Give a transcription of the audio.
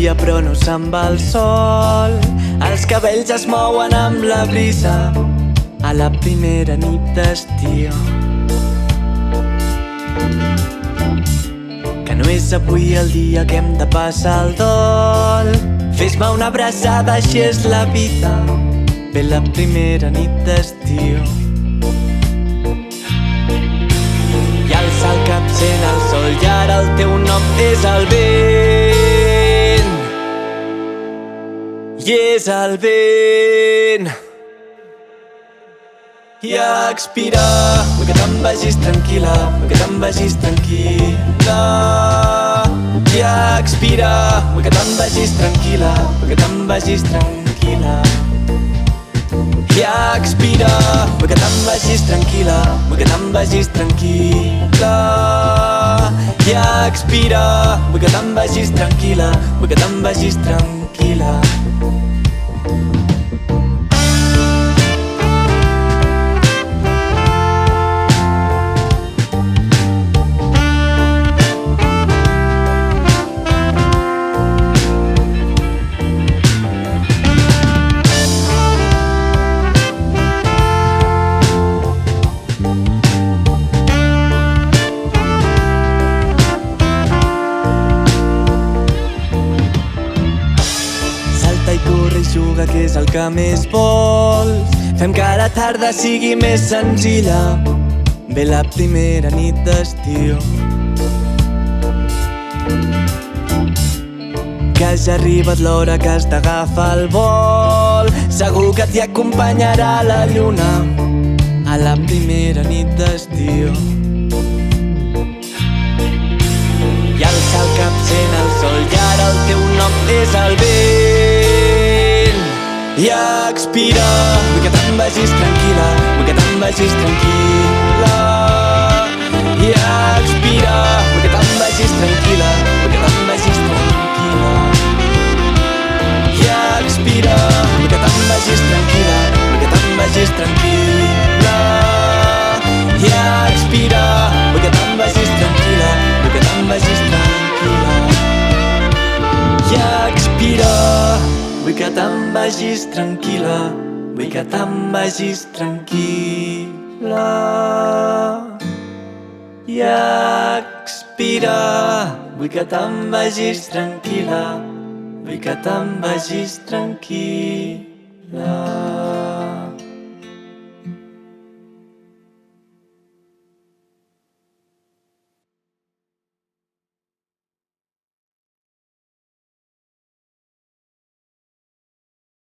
dia però no se'n va el sol. Els cabells es mouen amb la brisa a la primera nit d'estiu. Que no és avui el dia que hem de passar el dol. Fes-me una abraçada, així és la vida. Ve la primera nit d'estiu. I alça el cap sent el sol i ara el teu nom és el vent. I és el vent. I a expirar, vull que te'n vagis tranquil·la, vull que te'n vagis tranquil·la. I a expirar, vull que te'n vagis tranquil·la, vull que te'n vagis tranquil·la. I a expirar, vull que te'n vagis tranquil·la, vull que te'n vagis tranquil·la. I a expirar, vull que te'n vagis tranquil·la, vull que te'n vagis tranquil·la. I corre i juga, que és el que més vols. Fem que la tarda sigui més senzilla. Ve la primera nit d'estiu. Que ja ha arribat l'hora que has d'agafar el vol. Segur que t'hi acompanyarà la lluna a la primera nit d'estiu. I alça el cap sent el sol i ara el teu nom és el vent. I a expirar, vull que te'n vagis tranquil·la, vull que te'n vagis tranquil·la. I a expirar, vull que te'n vagis tranquil·la, vull que te'n vagis tranquil·la. I a expirar, vull que te'n vagis tranquil·la, vull que te'n vagis tranquil·la. I a expirar, vull que te'n vagis tranquil·la, vull que te'n vagis tranquil·la. I a expirar, vull que te'n vagis tranquil·la, vull que te'n vagis tranquil·la. I a expirar, vull que te'n vagis tranquil·la, vull que te'n vagis tranquil·la.